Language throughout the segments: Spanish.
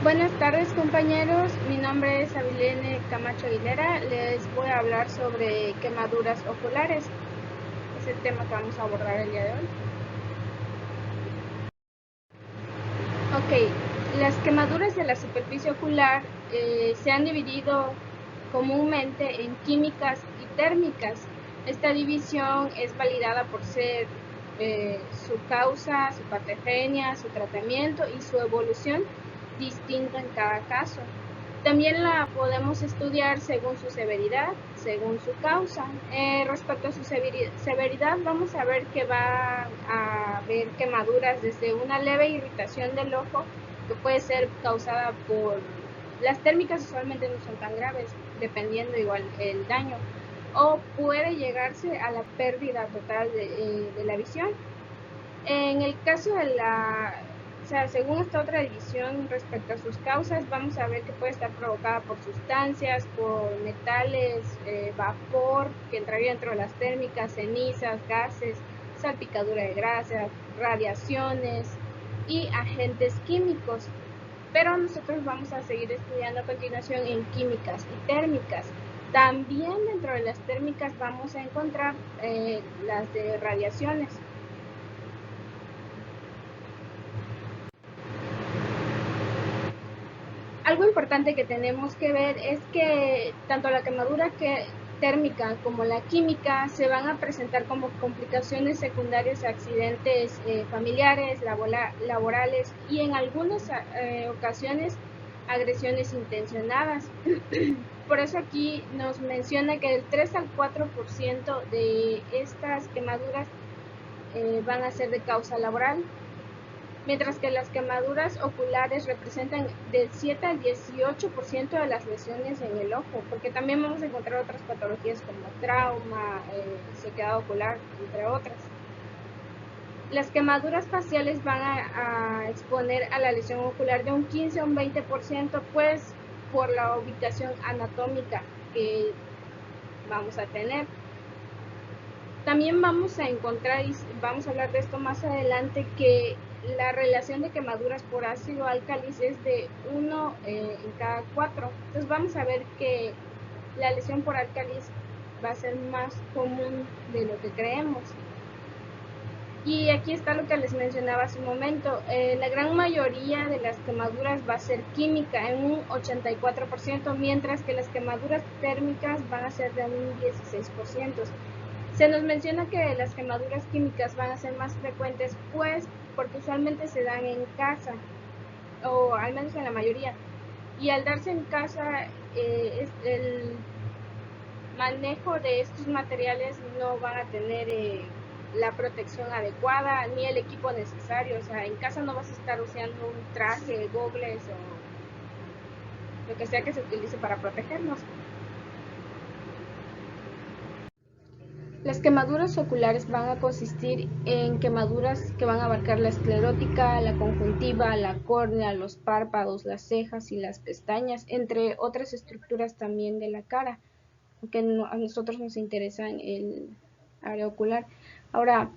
Buenas tardes, compañeros, mi nombre es Abilene Camacho Aguilera. Les voy a hablar sobre quemaduras oculares. Es el tema que vamos a abordar el día de hoy. Ok, las quemaduras de la superficie ocular se han dividido comúnmente en químicas y térmicas. Esta división es validada por ser su causa, su patogenia, su tratamiento y su evolución distinto en cada caso. También la podemos estudiar según su severidad, según su causa. Respecto a su severidad, vamos a ver que va a haber quemaduras desde una leve irritación del ojo, que puede ser causada por... Las térmicas usualmente no son tan graves, dependiendo igual el daño, o puede llegarse a la pérdida total de la visión. En el caso de según esta otra división respecto a sus causas, vamos a ver que puede estar provocada por sustancias, por metales, vapor, que entraría dentro de las térmicas, cenizas, gases, salpicadura de grasa, radiaciones y agentes químicos. Pero nosotros vamos a seguir estudiando a continuación en químicas y térmicas. También dentro de las térmicas vamos a encontrar las de radiaciones. Algo importante que tenemos que ver es que tanto la quemadura térmica como la química se van a presentar como complicaciones secundarias a accidentes familiares, laborales y en algunas ocasiones agresiones intencionadas. Por eso aquí nos menciona que el 3 al 4% de estas quemaduras van a ser de causa laboral, mientras que las quemaduras oculares representan del 7 al 18% de las lesiones en el ojo, porque también vamos a encontrar otras patologías como trauma, sequedad ocular, entre otras. Las quemaduras faciales van a exponer a la lesión ocular de un 15 a un 20%, pues por la ubicación anatómica que vamos a tener. También vamos a encontrar, y vamos a hablar de esto más adelante, que la relación de quemaduras por ácido álcalis es de 1 en cada 4. Entonces vamos a ver que la lesión por álcalis va a ser más común de lo que creemos. Y aquí está lo que les mencionaba hace un momento. La gran mayoría de las quemaduras va a ser química en un 84%, mientras que las quemaduras térmicas van a ser de un 16%. Se nos menciona que las quemaduras químicas van a ser más frecuentes, pues porque usualmente se dan en casa, o al menos en la mayoría. Y al darse en casa, el manejo de estos materiales no van a tener la protección adecuada ni el equipo necesario. O sea, en casa no vas a estar usando un traje, gogles o lo que sea que se utilice para protegernos. Las quemaduras oculares van a consistir en quemaduras que van a abarcar la esclerótica, la conjuntiva, la córnea, los párpados, las cejas y las pestañas, entre otras estructuras también de la cara, que a nosotros nos interesa en el área ocular. Ahora,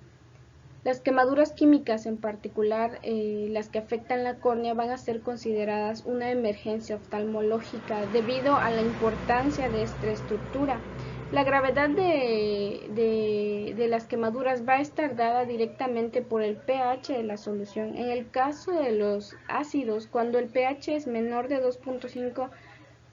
las quemaduras químicas, en particular las que afectan la córnea, van a ser consideradas una emergencia oftalmológica debido a la importancia de esta estructura. La gravedad de las quemaduras va a estar dada directamente por el pH de la solución. En el caso de los ácidos, cuando el pH es menor de 2.5,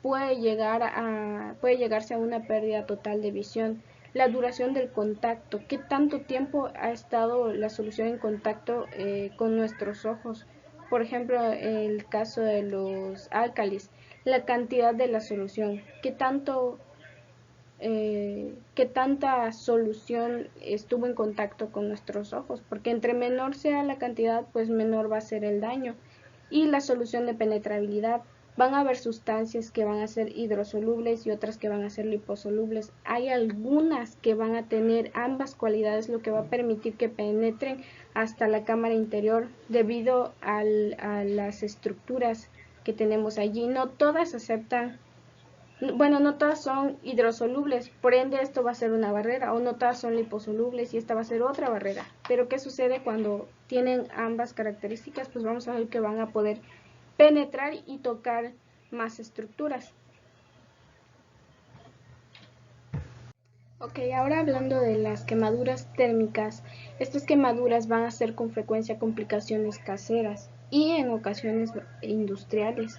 puede llegarse a una pérdida total de visión. La duración del contacto, qué tanto tiempo ha estado la solución en contacto con nuestros ojos. Por ejemplo, el caso de los álcalis, la cantidad de la solución, qué tanta solución estuvo en contacto con nuestros ojos, porque entre menor sea la cantidad, pues menor va a ser el daño. Y la solución de penetrabilidad, van a haber sustancias que van a ser hidrosolubles y otras que van a ser liposolubles. Hay algunas que van a tener ambas cualidades, lo que va a permitir que penetren hasta la cámara interior debido a las estructuras que tenemos allí. No todas aceptan, bueno, no todas son hidrosolubles, por ende esto va a ser una barrera, o no todas son liposolubles y esta va a ser otra barrera. Pero ¿qué sucede cuando tienen ambas características? Pues vamos a ver que van a poder penetrar y tocar más estructuras. Ok, ahora hablando de las quemaduras térmicas, estas quemaduras van a ser con frecuencia complicaciones caseras y en ocasiones industriales.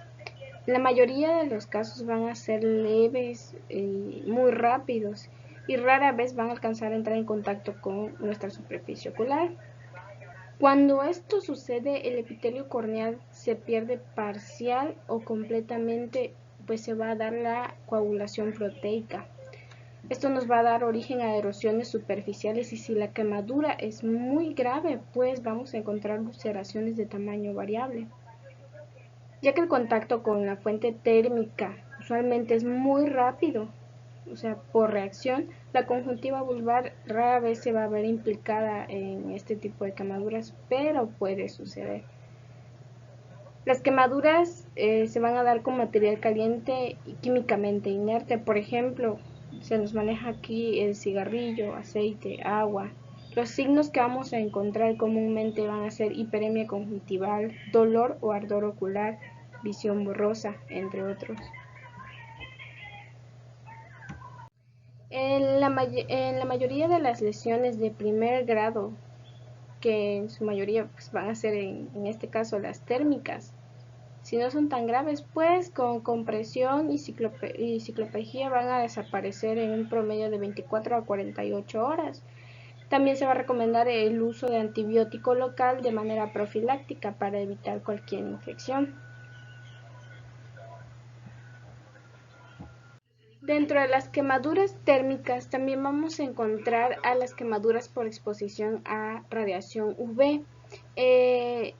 La mayoría de los casos van a ser leves y muy rápidos y rara vez van a alcanzar a entrar en contacto con nuestra superficie ocular. Cuando esto sucede, el epitelio corneal se pierde parcial o completamente, pues se va a dar la coagulación proteica. Esto nos va a dar origen a erosiones superficiales y si la quemadura es muy grave, pues vamos a encontrar ulceraciones de tamaño variable. Ya que el contacto con la fuente térmica usualmente es muy rápido, o sea, por reacción, la conjuntiva vulvar rara vez se va a ver implicada en este tipo de quemaduras, pero puede suceder. Las quemaduras se van a dar con material caliente y químicamente inerte, por ejemplo, se nos maneja aquí el cigarrillo, aceite, agua. Los signos que vamos a encontrar comúnmente van a ser hiperemia conjuntival, dolor o ardor ocular, visión borrosa, entre otros. En la mayoría de las lesiones de primer grado, que en su mayoría pues, van a ser en este caso las térmicas, si no son tan graves, pues con compresión y ciclopexía van a desaparecer en un promedio de 24 a 48 horas. También se va a recomendar el uso de antibiótico local de manera profiláctica para evitar cualquier infección. Dentro de las quemaduras térmicas también vamos a encontrar a las quemaduras por exposición a radiación UV.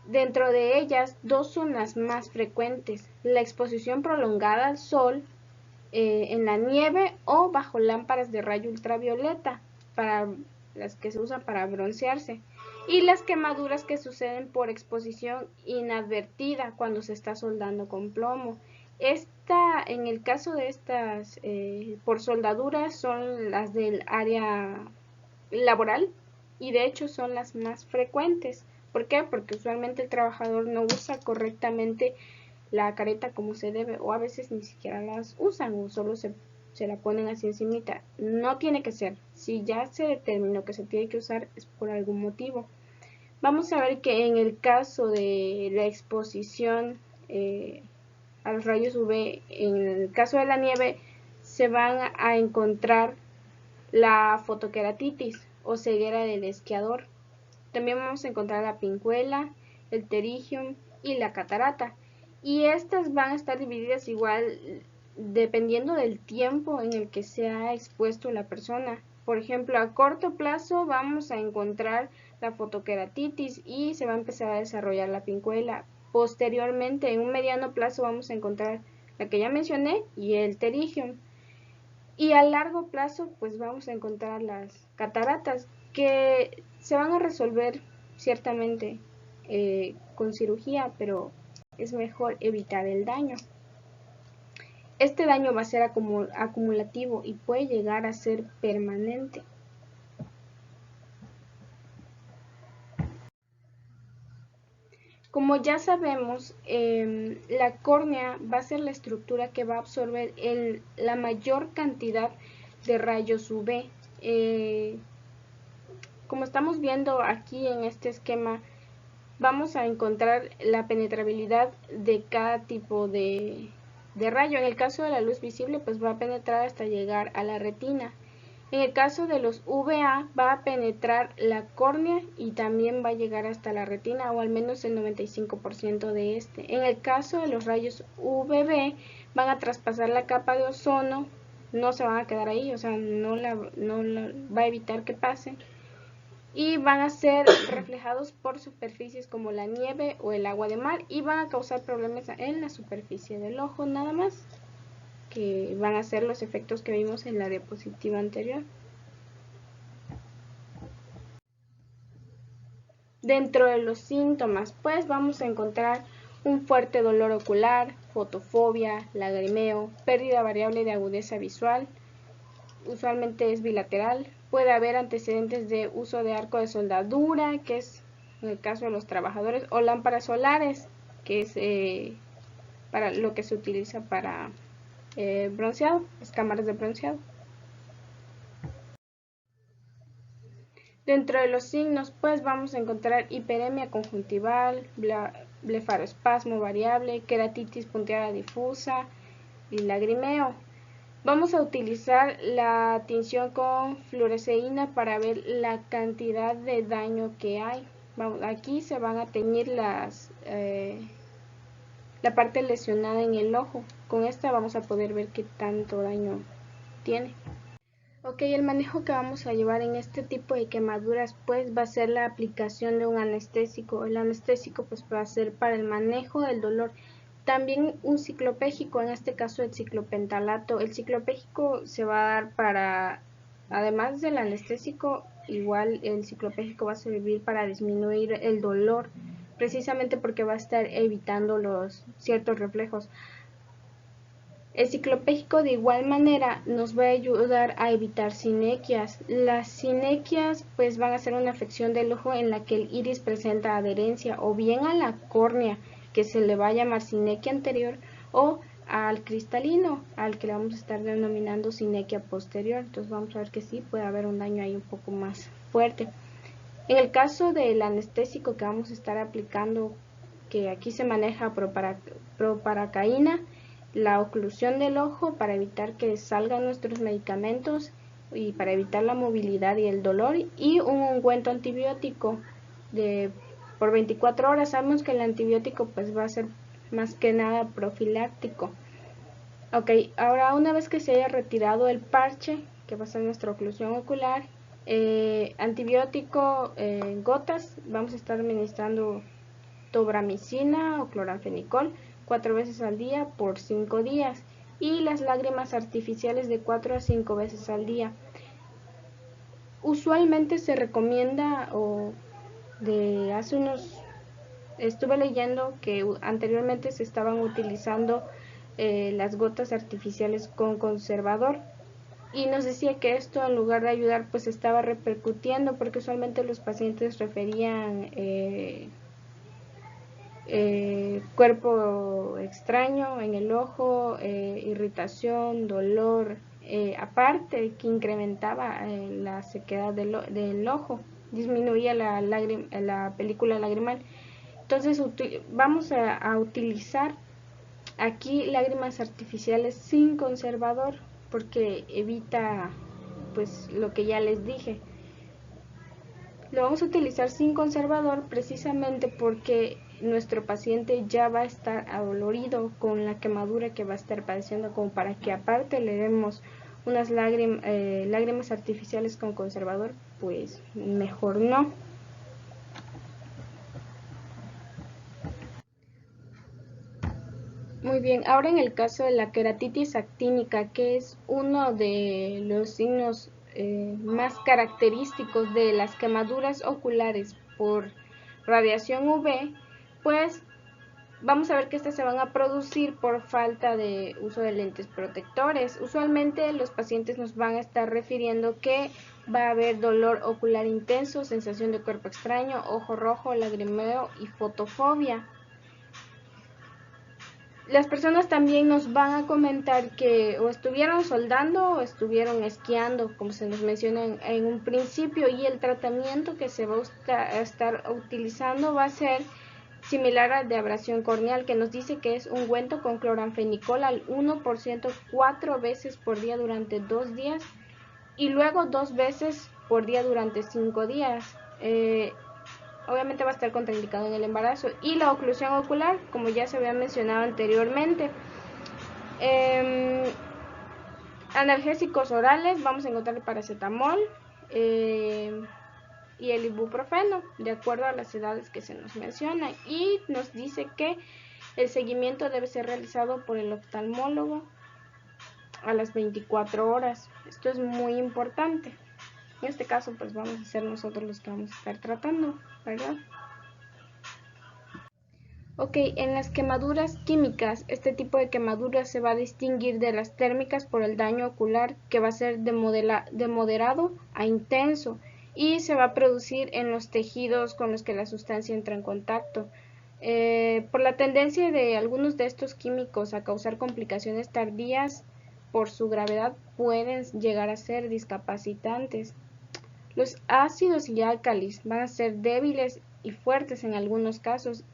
Dentro de ellas, dos son las más frecuentes: la exposición prolongada al sol en la nieve o bajo lámparas de rayo ultravioleta, para las que se usan para broncearse, y las quemaduras que suceden por exposición inadvertida cuando se está soldando con plomo. En el caso de estas por soldaduras son las del área laboral y de hecho son las más frecuentes. ¿Por qué? Porque usualmente el trabajador no usa correctamente la careta como se debe o a veces ni siquiera las usan o solo se la ponen así encimita. No tiene que ser. Si ya se determinó que se tiene que usar es por algún motivo. Vamos a ver que en el caso de la exposición a los rayos UV, en el caso de la nieve, se van a encontrar la fotoqueratitis o ceguera del esquiador. También vamos a encontrar la pincuela, el pterygium y la catarata. Y estas van a estar divididas igual dependiendo del tiempo en el que se ha expuesto la persona. Por ejemplo, a corto plazo vamos a encontrar la fotoqueratitis y se va a empezar a desarrollar la pincuela. Posteriormente, en un mediano plazo vamos a encontrar la que ya mencioné y el pterygium. Y a largo plazo, pues vamos a encontrar las cataratas, que se van a resolver ciertamente con cirugía, pero es mejor evitar el daño. Este daño va a ser acumulativo y puede llegar a ser permanente. Como ya sabemos, la córnea va a ser la estructura que va a absorber la mayor cantidad de rayos UV. Como estamos viendo aquí en este esquema, vamos a encontrar la penetrabilidad de cada tipo de rayo. En el caso de la luz visible, pues va a penetrar hasta llegar a la retina. En el caso de los UVA, va a penetrar la córnea y también va a llegar hasta la retina, o al menos el 95% de este. En el caso de los rayos UVB, van a traspasar la capa de ozono, no se van a quedar ahí, o sea, no la va a evitar que pasen, y van a ser reflejados por superficies como la nieve o el agua de mar y van a causar problemas en la superficie del ojo, nada más, que van a ser los efectos que vimos en la diapositiva anterior. Dentro de los síntomas, pues vamos a encontrar un fuerte dolor ocular, fotofobia, lagrimeo, pérdida variable de agudeza visual, usualmente es bilateral. Puede haber antecedentes de uso de arco de soldadura, que es en el caso de los trabajadores, o lámparas solares, que es para lo que se utiliza para bronceado, las cámaras de bronceado. Dentro de los signos, pues vamos a encontrar hiperemia conjuntival, blefaroespasmo variable, queratitis punteada difusa y lagrimeo. Vamos a utilizar la tinción con fluoresceína para ver la cantidad de daño que hay. Aquí se van a teñir la parte lesionada en el ojo. Con esta vamos a poder ver qué tanto daño tiene. Ok, el manejo que vamos a llevar en este tipo de quemaduras pues va a ser la aplicación de un anestésico. El anestésico pues va a ser para el manejo del dolor. También un ciclopégico, en este caso el ciclopentalato. El ciclopégico se va a dar para, además del anestésico, igual el ciclopégico va a servir para disminuir el dolor, precisamente porque va a estar evitando los ciertos reflejos. El ciclopégico de igual manera nos va a ayudar a evitar sinequias. Las sinequias pues van a ser una afección del ojo en la que el iris presenta adherencia o bien a la córnea, que se le va a llamar sinequia anterior, o al cristalino, al que le vamos a estar denominando sinequia posterior. Entonces vamos a ver que sí puede haber un daño ahí un poco más fuerte. En el caso del anestésico que vamos a estar aplicando, que aquí se maneja proparacaína, la oclusión del ojo para evitar que salgan nuestros medicamentos y para evitar la movilidad y el dolor, y un ungüento antibiótico por 24 horas. Sabemos que el antibiótico pues va a ser más que nada profiláctico. Ok, ahora una vez que se haya retirado el parche, que va a ser nuestra oclusión ocular, antibiótico en gotas, vamos a estar administrando tobramicina o cloranfenicol 4 veces al día por 5 días, y las lágrimas artificiales de 4 a 5 veces al día. Usualmente se recomienda, o de hace unos, estuve leyendo que anteriormente se estaban utilizando las gotas artificiales con conservador, y nos decía que esto en lugar de ayudar pues estaba repercutiendo, porque usualmente los pacientes referían cuerpo extraño en el ojo, irritación, dolor, aparte que incrementaba la sequedad del ojo, disminuía la película lagrimal. Entonces vamos a utilizar aquí lágrimas artificiales sin conservador, porque evita pues lo que ya les dije. Lo vamos a utilizar sin conservador precisamente porque nuestro paciente ya va a estar adolorido con la quemadura que va a estar padeciendo, como para que aparte le demos unas lágrimas artificiales con conservador, pues mejor no. Muy bien, ahora en el caso de la queratitis actínica, que es uno de los signos más característicos de las quemaduras oculares por radiación UV, pues vamos a ver que estas se van a producir por falta de uso de lentes protectores. Usualmente los pacientes nos van a estar refiriendo que va a haber dolor ocular intenso, sensación de cuerpo extraño, ojo rojo, lagrimeo y fotofobia. Las personas también nos van a comentar que o estuvieron soldando o estuvieron esquiando, como se nos menciona en un principio, y el tratamiento que se va a estar utilizando va a ser similar al de abrasión corneal, que nos dice que es ungüento con cloranfenicol al 1% 4 veces por día durante 2 días, y luego 2 veces por día durante 5 días. Obviamente va a estar contraindicado en el embarazo. Y la oclusión ocular, como ya se había mencionado anteriormente. Analgésicos orales, vamos a encontrar el paracetamol y el ibuprofeno, de acuerdo a las edades que se nos mencionan. Y nos dice que el seguimiento debe ser realizado por el oftalmólogo a las 24 horas. Esto es muy importante. En este caso, pues vamos a ser nosotros los que vamos a estar tratando, ¿verdad? Ok, en las quemaduras químicas, este tipo de quemaduras se va a distinguir de las térmicas por el daño ocular, que va a ser de moderado a intenso, y se va a producir en los tejidos con los que la sustancia entra en contacto. Por la tendencia de algunos de estos químicos a causar complicaciones tardías, por su gravedad pueden llegar a ser discapacitantes. Los ácidos y álcalis van a ser débiles y fuertes en algunos casos.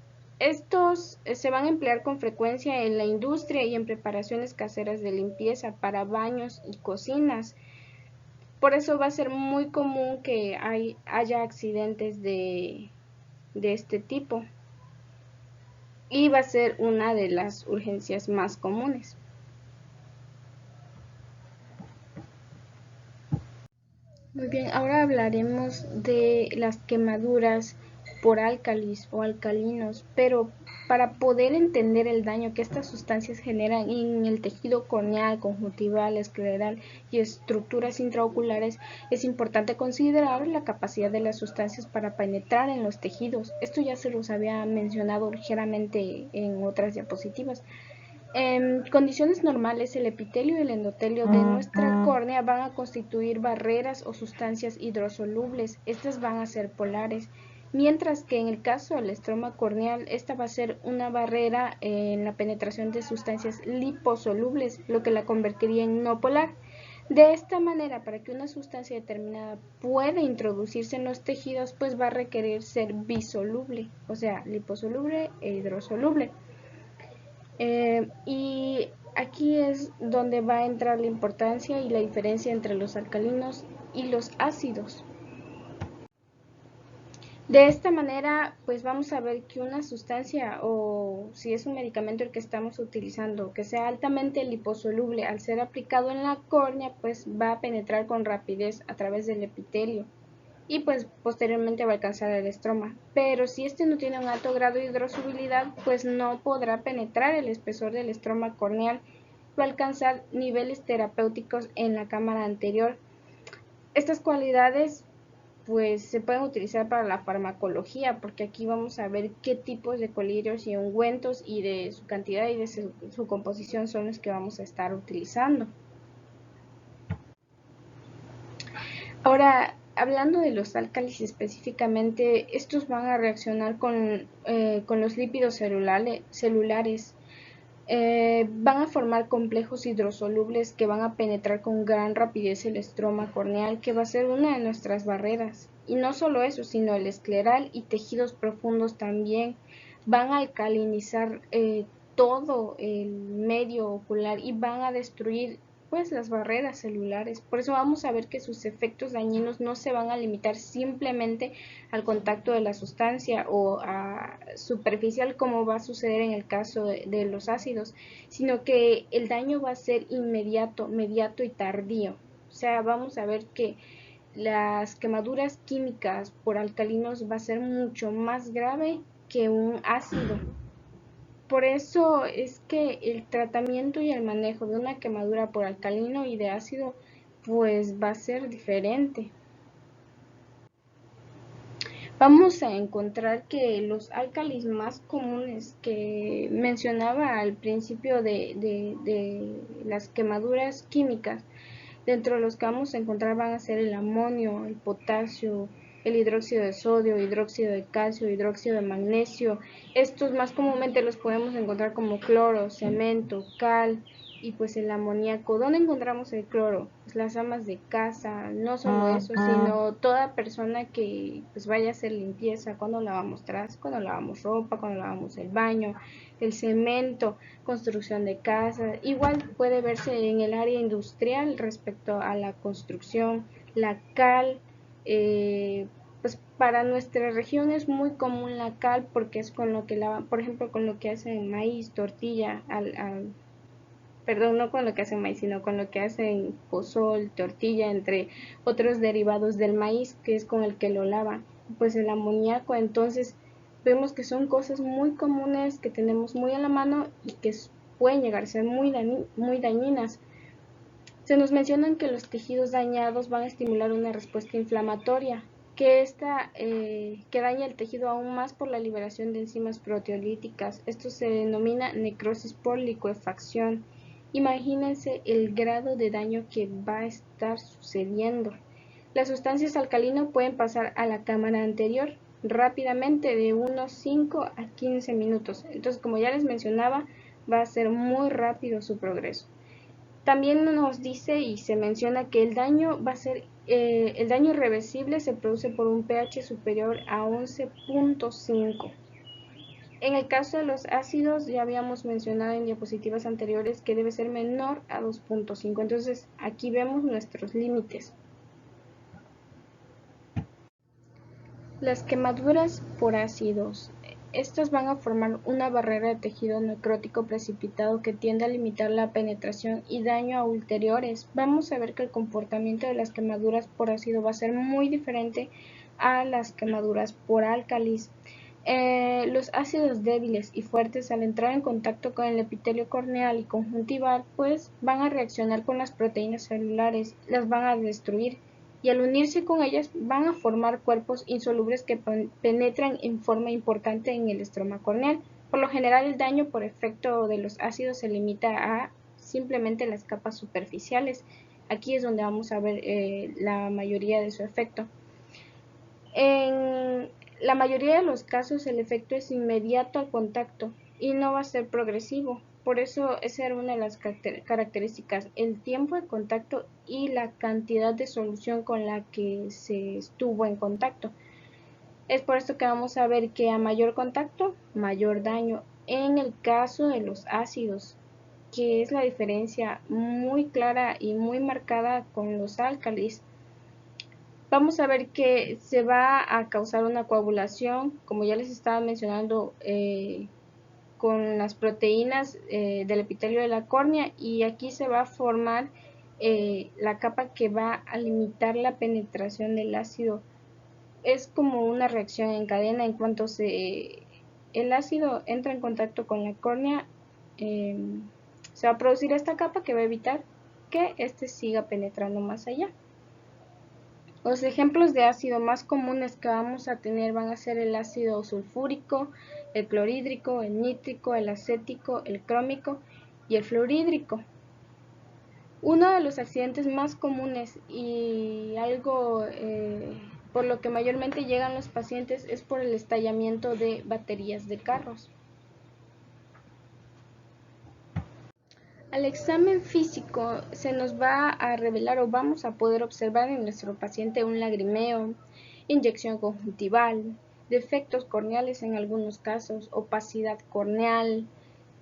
Estos se van a emplear con frecuencia en la industria y en preparaciones caseras de limpieza para baños y cocinas. Por eso va a ser muy común que haya accidentes de este tipo y va a ser una de las urgencias más comunes. Muy bien, ahora hablaremos de las quemaduras por álcalis o alcalinos, pero para poder entender el daño que estas sustancias generan en el tejido corneal, conjuntival, escleral y estructuras intraoculares, es importante considerar la capacidad de las sustancias para penetrar en los tejidos. Esto ya se los había mencionado ligeramente en otras diapositivas. En condiciones normales, el epitelio y el endotelio de nuestra córnea van a constituir barreras o sustancias hidrosolubles. Estas van a ser polares, mientras que en el caso del estroma corneal, esta va a ser una barrera en la penetración de sustancias liposolubles, lo que la convertiría en no polar. De esta manera, para que una sustancia determinada pueda introducirse en los tejidos, pues va a requerir ser bisoluble, o sea, liposoluble e hidrosoluble. Y aquí es donde va a entrar la importancia y la diferencia entre los alcalinos y los ácidos. De esta manera, pues vamos a ver que una sustancia o si es un medicamento el que estamos utilizando, que sea altamente liposoluble, al ser aplicado en la córnea, pues va a penetrar con rapidez a través del epitelio y pues posteriormente va a alcanzar el estroma. Pero si este no tiene un alto grado de hidrosolubilidad, pues no podrá penetrar el espesor del estroma corneal, va a alcanzar niveles terapéuticos en la cámara anterior. Estas cualidades pues se pueden utilizar para la farmacología, porque aquí vamos a ver qué tipos de colirios y ungüentos y de su cantidad y de su composición son los que vamos a estar utilizando. Ahora, hablando de los álcalis específicamente, estos van a reaccionar con los lípidos celulares. Van a formar complejos hidrosolubles que van a penetrar con gran rapidez el estroma corneal, que va a ser una de nuestras barreras. Y no solo eso, sino el escleral y tejidos profundos también van a alcalinizar todo el medio ocular y van a destruir pues las barreras celulares. Por eso vamos a ver que sus efectos dañinos no se van a limitar simplemente al contacto de la sustancia o a superficial como va a suceder en el caso de los ácidos, sino que el daño va a ser inmediato, mediato y tardío. O sea, vamos a ver que las quemaduras químicas por alcalinos va a ser mucho más grave que un ácido. Por eso es que el tratamiento y el manejo de una quemadura por alcalino y de ácido pues va a ser diferente. Vamos a encontrar que los álcalis más comunes que mencionaba al principio de las quemaduras químicas, dentro de los que vamos a encontrar van a ser el amonio, el potasio, el hidróxido de sodio, hidróxido de calcio, hidróxido de magnesio. Estos más comúnmente los podemos encontrar como cloro, cemento, cal y pues el amoníaco. ¿Dónde encontramos el cloro? Pues las amas de casa, no solo eso, sino toda persona que pues vaya a hacer limpieza, cuando lavamos trastes, cuando lavamos ropa, cuando lavamos el baño, el cemento, construcción de casas. Igual puede verse en el área industrial respecto a la construcción, la cal. Pues para nuestra región es muy común la cal porque es con lo que lavan, por ejemplo, con lo que hacen maíz, tortilla, perdón, no con lo que hacen maíz, sino con lo que hacen pozol, tortilla, entre otros derivados del maíz, que es con el que lo lavan. Pues el amoníaco, entonces vemos que son cosas muy comunes que tenemos muy a la mano y que pueden llegar a ser muy dañinas. Se nos mencionan que los tejidos dañados van a estimular una respuesta inflamatoria, que daña el tejido aún más por la liberación de enzimas proteolíticas. Esto se denomina necrosis por licuefacción. Imagínense el grado de daño que va a estar sucediendo. Las sustancias alcalinas pueden pasar a la cámara anterior, rápidamente de unos 5 a 15 minutos. Entonces, como ya les mencionaba, va a ser muy rápido su progreso. También nos dice y se menciona que el daño va a ser el daño irreversible se produce por un pH superior a 11.5. En el caso de los ácidos, ya habíamos mencionado en diapositivas anteriores que debe ser menor a 2.5. Entonces, aquí vemos nuestros límites. Las quemaduras por ácidos. Estas van a formar una barrera de tejido necrótico precipitado que tiende a limitar la penetración y daño a ulteriores. Vamos a ver que el comportamiento de las quemaduras por ácido va a ser muy diferente a las quemaduras por álcalis. Los ácidos débiles y fuertes, al entrar en contacto con el epitelio corneal y conjuntival, pues van a reaccionar con las proteínas celulares, las van a destruir, y al unirse con ellas van a formar cuerpos insolubles que penetran en forma importante en el estroma corneal. Por lo general, el daño por efecto de los ácidos se limita a simplemente las capas superficiales. Aquí es donde vamos a ver la mayoría de su efecto. En la mayoría de los casos el efecto es inmediato al contacto y no va a ser progresivo. Por eso esa era una de las características, el tiempo de contacto y la cantidad de solución con la que se estuvo en contacto. Es por esto que vamos a ver que a mayor contacto, mayor daño. En el caso de los ácidos, que es la diferencia muy clara y muy marcada con los álcalis, vamos a ver que se va a causar una coagulación, como ya les estaba mencionando, con las proteínas del epitelio de la córnea, y aquí se va a formar la capa que va a limitar la penetración del ácido. Es como una reacción en cadena. En cuanto el ácido entra en contacto con la córnea, se va a producir esta capa que va a evitar que éste siga penetrando más allá. Los ejemplos de ácido más comunes que vamos a tener van a ser el ácido sulfúrico, el clorhídrico, el nítrico, el acético, el crómico y el fluorhídrico. Uno de los accidentes más comunes y algo por lo que mayormente llegan los pacientes es por el estallamiento de baterías de carros. Al examen físico se nos va a revelar o vamos a poder observar en nuestro paciente un lagrimeo, inyección conjuntival, defectos corneales en algunos casos, opacidad corneal,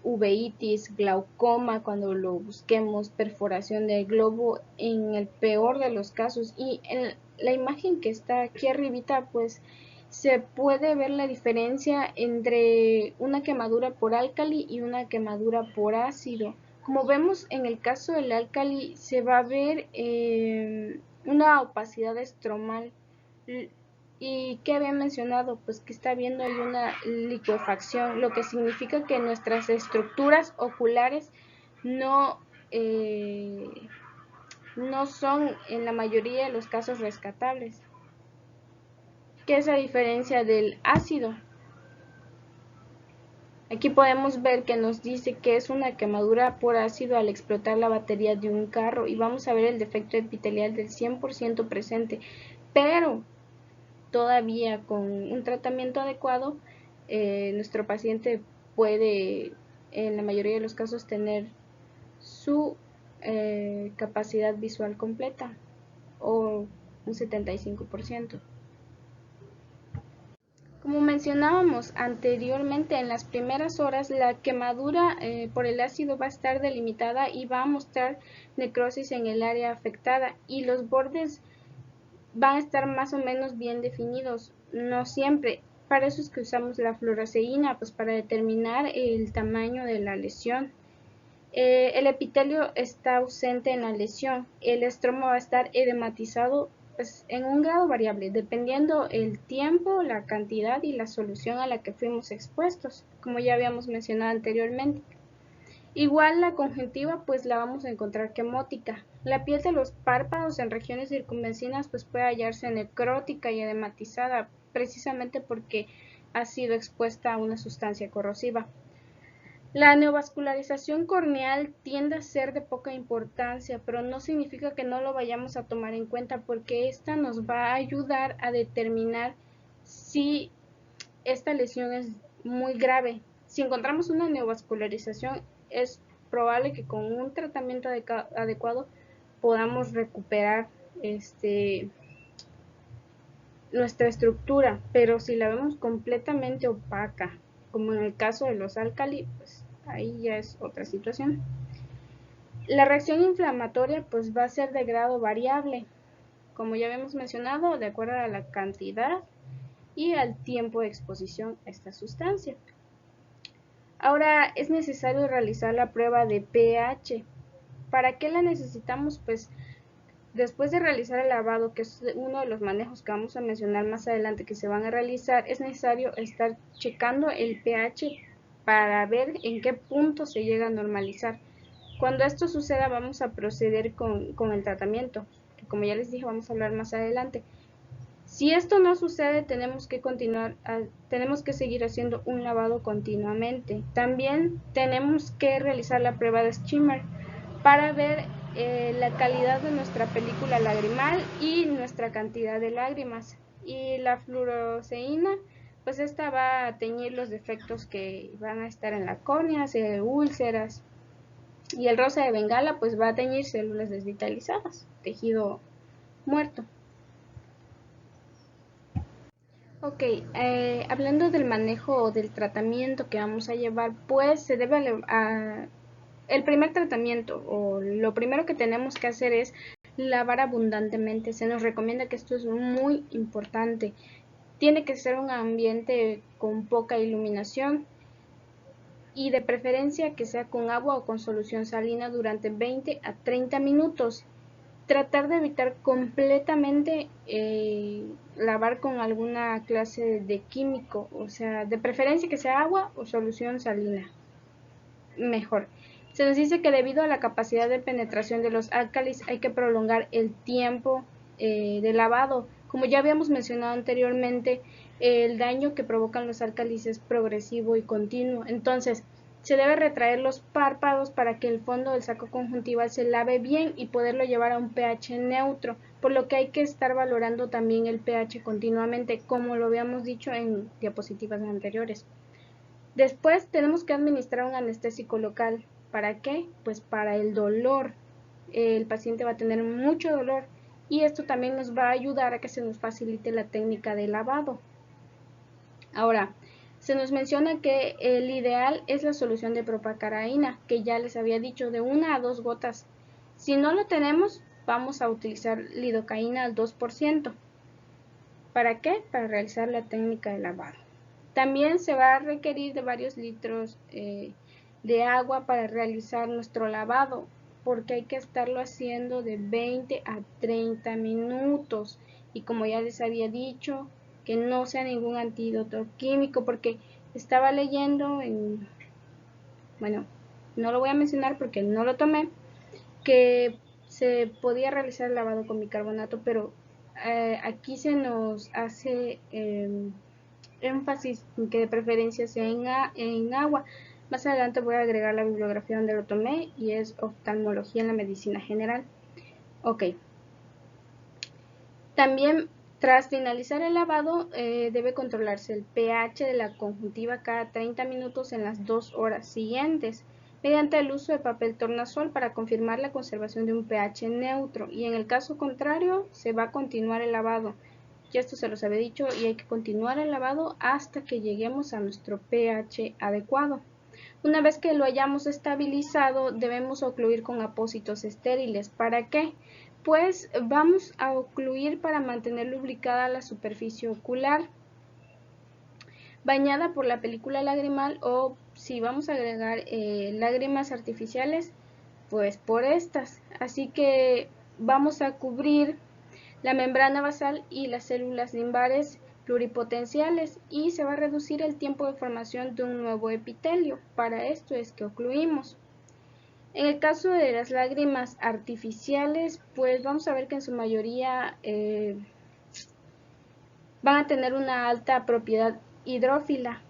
uveitis, glaucoma cuando lo busquemos, perforación del globo en el peor de los casos. Y en la imagen que está aquí arribita, pues se puede ver la diferencia entre una quemadura por álcali y una quemadura por ácido. Como vemos en el caso del álcali, se va a ver una opacidad estromal. ¿Y qué había mencionado? Pues que está viendo ahí una licuefacción, lo que significa que nuestras estructuras oculares no, no son en la mayoría de los casos rescatables. ¿Qué es la diferencia del ácido? Aquí podemos ver que nos dice que es una quemadura por ácido al explotar la batería de un carro, y vamos a ver el defecto epitelial del 100% presente, pero todavía con un tratamiento adecuado, nuestro paciente puede en la mayoría de los casos tener su capacidad visual completa o un 75%. Como mencionábamos anteriormente, en las primeras horas la quemadura por el ácido va a estar delimitada y va a mostrar necrosis en el área afectada, y los bordes van a estar más o menos bien definidos, no siempre. Para eso es que usamos la fluoresceína, pues para determinar el tamaño de la lesión. El epitelio está ausente en la lesión, el estroma va a estar edematizado pues, en un grado variable, dependiendo el tiempo, la cantidad y la solución a la que fuimos expuestos, como ya habíamos mencionado anteriormente. Igual la conjuntiva pues la vamos a encontrar quemótica. La piel de los párpados en regiones circunvecinas pues puede hallarse necrótica y edematizada, precisamente porque ha sido expuesta a una sustancia corrosiva. La neovascularización corneal tiende a ser de poca importancia, pero no significa que no lo vayamos a tomar en cuenta, porque esta nos va a ayudar a determinar si esta lesión es muy grave. Si encontramos una neovascularización, es probable que con un tratamiento adecuado podamos recuperar nuestra estructura, pero si la vemos completamente opaca, como en el caso de los álcali, pues ahí ya es otra situación. La reacción inflamatoria pues va a ser de grado variable, como ya habíamos mencionado, de acuerdo a la cantidad y al tiempo de exposición a esta sustancia. Ahora es necesario realizar la prueba de pH. ¿Para qué la necesitamos? Pues después de realizar el lavado, que es uno de los manejos que vamos a mencionar más adelante que se van a realizar, es necesario estar checando el pH para ver en qué punto se llega a normalizar. Cuando esto suceda, vamos a proceder con el tratamiento, que como ya les dije vamos a hablar más adelante. Si esto no sucede, tenemos que seguir haciendo un lavado continuamente. También tenemos que realizar la prueba de Schimmer para ver la calidad de nuestra película lagrimal y nuestra cantidad de lágrimas. Y la fluoresceína, pues esta va a teñir los defectos que van a estar en la córnea, úlceras. Y el rosa de Bengala, pues va a teñir células desvitalizadas, tejido muerto. Ok, hablando del manejo o del tratamiento que vamos a llevar, pues se debe el primer tratamiento o lo primero que tenemos que hacer es lavar abundantemente. Se nos recomienda que esto es muy importante. Tiene que ser un ambiente con poca iluminación y de preferencia que sea con agua o con solución salina durante 20 a 30 minutos. Tratar de evitar completamente lavar con alguna clase de químico, o sea, de preferencia que sea agua o solución salina, mejor. Se nos dice que debido a la capacidad de penetración de los álcalis hay que prolongar el tiempo de lavado. Como ya habíamos mencionado anteriormente, el daño que provocan los álcalis es progresivo y continuo. Entonces, se debe retraer los párpados para que el fondo del saco conjuntival se lave bien y poderlo llevar a un pH neutro, por lo que hay que estar valorando también el pH continuamente, como lo habíamos dicho en diapositivas anteriores. Después tenemos que administrar un anestésico local. ¿Para qué? Pues para el dolor. El paciente va a tener mucho dolor y esto también nos va a ayudar a que se nos facilite la técnica de lavado. Ahora, se nos menciona que el ideal es la solución de propacaraína, que ya les había dicho, de 1 a 2 gotas. Si no lo tenemos, vamos a utilizar lidocaína al 2%. ¿Para qué? Para realizar la técnica de lavado. También se va a requerir de varios litros de agua para realizar nuestro lavado, porque hay que estarlo haciendo de 20 a 30 minutos. Y como ya les había dicho, que no sea ningún antídoto químico, porque estaba leyendo bueno, no lo voy a mencionar porque no lo tomé, que se podía realizar el lavado con bicarbonato, pero aquí se nos hace énfasis en que de preferencia sea en agua. Más adelante voy a agregar la bibliografía donde lo tomé y es oftalmología en la medicina general. Ok. También tras finalizar el lavado debe controlarse el pH de la conjuntiva cada 30 minutos en las 2 horas siguientes mediante el uso de papel tornasol para confirmar la conservación de un pH neutro, y en el caso contrario se va a continuar el lavado. Ya esto se los había dicho, y hay que continuar el lavado hasta que lleguemos a nuestro pH adecuado. Una vez que lo hayamos estabilizado, debemos ocluir con apósitos estériles. ¿Para qué? Pues vamos a ocluir para mantener lubricada la superficie ocular, bañada por la película lagrimal, o si vamos a agregar lágrimas artificiales, pues por estas. Así que vamos a cubrir la membrana basal y las células limbares pluripotenciales, y se va a reducir el tiempo de formación de un nuevo epitelio. Para esto es que ocluimos. En el caso de las lágrimas artificiales, pues vamos a ver que en su mayoría van a tener una alta propiedad hidrófila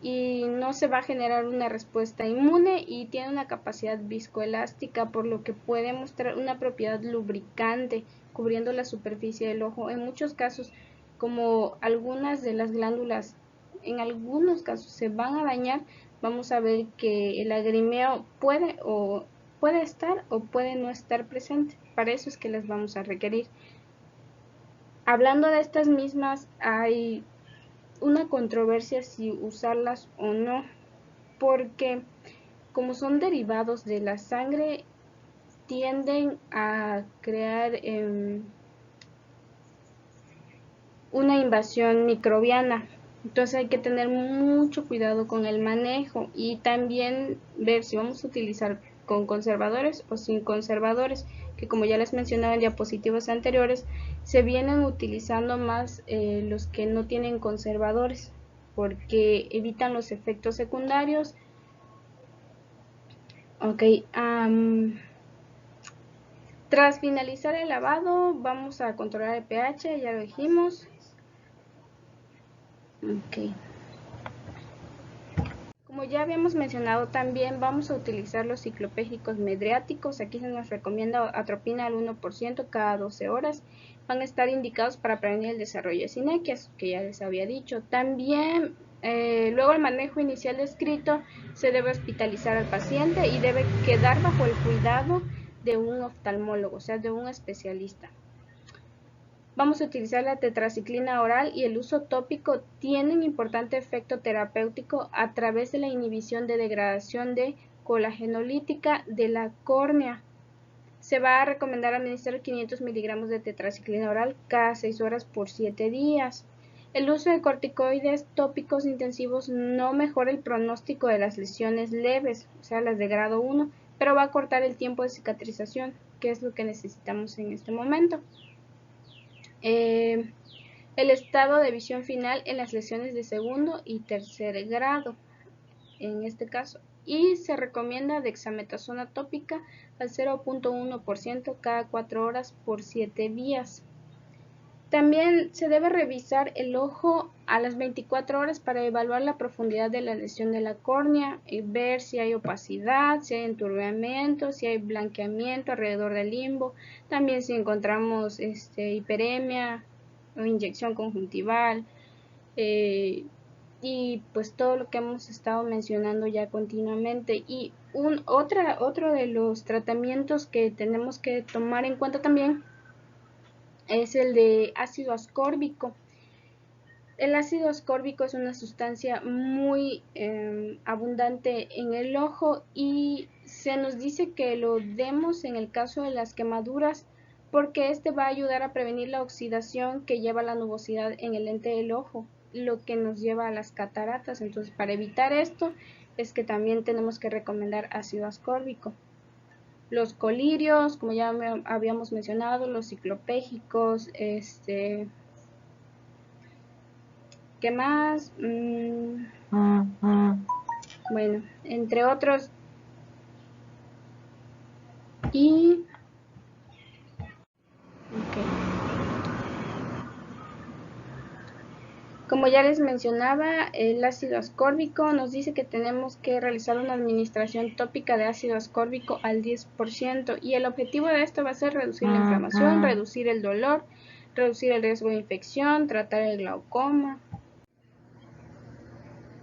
y no se va a generar una respuesta inmune, y tiene una capacidad viscoelástica, por lo que puede mostrar una propiedad lubricante cubriendo la superficie del ojo. En muchos casos como algunas de las glándulas en algunos casos se van a dañar, vamos a ver que el lagrimeo puede estar o puede no estar presente. Para eso es que las vamos a requerir. Hablando de estas mismas, hay una controversia si usarlas o no, porque como son derivados de la sangre, tienden a crear una invasión microbiana. Entonces hay que tener mucho cuidado con el manejo y también ver si vamos a utilizar con conservadores o sin conservadores, que como ya les mencionaba en diapositivas anteriores, se vienen utilizando más los que no tienen conservadores, porque evitan los efectos secundarios. Ok, tras finalizar el lavado vamos a controlar el pH, ya lo dijimos. Ok. Como ya habíamos mencionado, también vamos a utilizar los ciclopégicos medriáticos. Aquí se nos recomienda atropina al 1% cada 12 horas. Van a estar indicados para prevenir el desarrollo de sinequias, que ya les había dicho. También, luego el manejo inicial descrito, se debe hospitalizar al paciente y debe quedar bajo el cuidado de un oftalmólogo, o sea, de un especialista. Vamos a utilizar la tetraciclina oral y el uso tópico tiene un importante efecto terapéutico a través de la inhibición de degradación de colagenolítica de la córnea. Se va a recomendar administrar 500 miligramos de tetraciclina oral cada 6 horas por 7 días. El uso de corticoides tópicos intensivos no mejora el pronóstico de las lesiones leves, o sea, las de grado 1, pero va a cortar el tiempo de cicatrización, que es lo que necesitamos en este momento. El estado de visión final en las lesiones de segundo y tercer grado, en este caso, y se recomienda dexametasona tópica al 0.1% cada 4 horas por 7 días. También se debe revisar el ojo a las 24 horas para evaluar la profundidad de la lesión de la córnea y ver si hay opacidad, si hay enturbiamiento, si hay blanqueamiento alrededor del limbo, también si encontramos hiperemia o inyección conjuntival y pues todo lo que hemos estado mencionando ya continuamente. Y otro de los tratamientos que tenemos que tomar en cuenta también es el de ácido ascórbico. El ácido ascórbico es una sustancia muy abundante en el ojo y se nos dice que lo demos en el caso de las quemaduras porque este va a ayudar a prevenir la oxidación que lleva la nubosidad en el lente del ojo, lo que nos lleva a las cataratas. Entonces, para evitar esto es que también tenemos que recomendar ácido ascórbico. Los colirios, como ya habíamos mencionado, los ciclopégicos, ¿qué más? Bueno, entre otros. Y okay. Como ya les mencionaba, el ácido ascórbico nos dice que tenemos que realizar una administración tópica de ácido ascórbico al 10% y el objetivo de esto va a ser reducir la inflamación, reducir el dolor, reducir el riesgo de infección, tratar el glaucoma.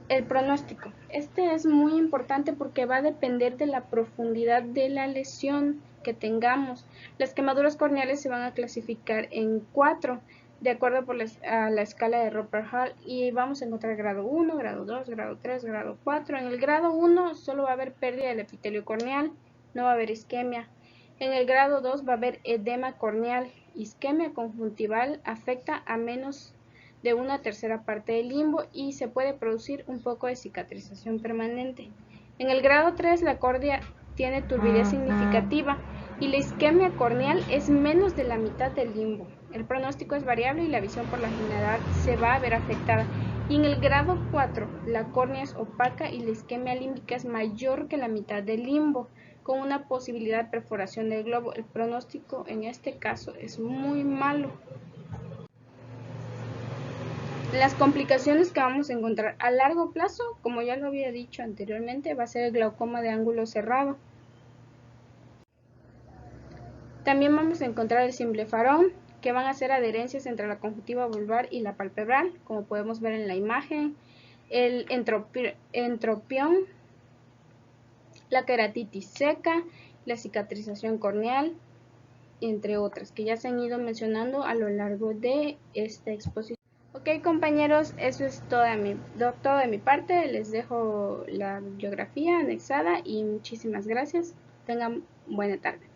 El pronóstico. Este es muy importante porque va a depender de la profundidad de la lesión que tengamos. Las quemaduras corneales se van a clasificar en 4 de acuerdo a la escala de Roper-Hall y vamos a encontrar grado 1, grado 2, grado 3, grado 4. En el grado 1 solo va a haber pérdida del epitelio corneal, no va a haber isquemia. En el grado 2 va a haber edema corneal. Isquemia conjuntival afecta a menos de una tercera parte del limbo y se puede producir un poco de cicatrización permanente. En el grado 3 la córnea tiene turbidez significativa y la isquemia corneal es menos de la mitad del limbo. El pronóstico es variable y la visión por la general se va a ver afectada. Y en el grado 4 la córnea es opaca y la isquemia límbica es mayor que la mitad del limbo, con una posibilidad de perforación del globo. El pronóstico en este caso es muy malo. Las complicaciones que vamos a encontrar a largo plazo, como ya lo había dicho anteriormente, va a ser el glaucoma de ángulo cerrado. También vamos a encontrar el cimblefarón, que van a ser adherencias entre la conjuntiva vulvar y la palpebral, como podemos ver en la imagen, el entropión, la queratitis seca, la cicatrización corneal, entre otras, que ya se han ido mencionando a lo largo de esta exposición. Ok, compañeros, eso es todo de mi parte. Les dejo la bibliografía anexada y muchísimas gracias. Tengan buena tarde.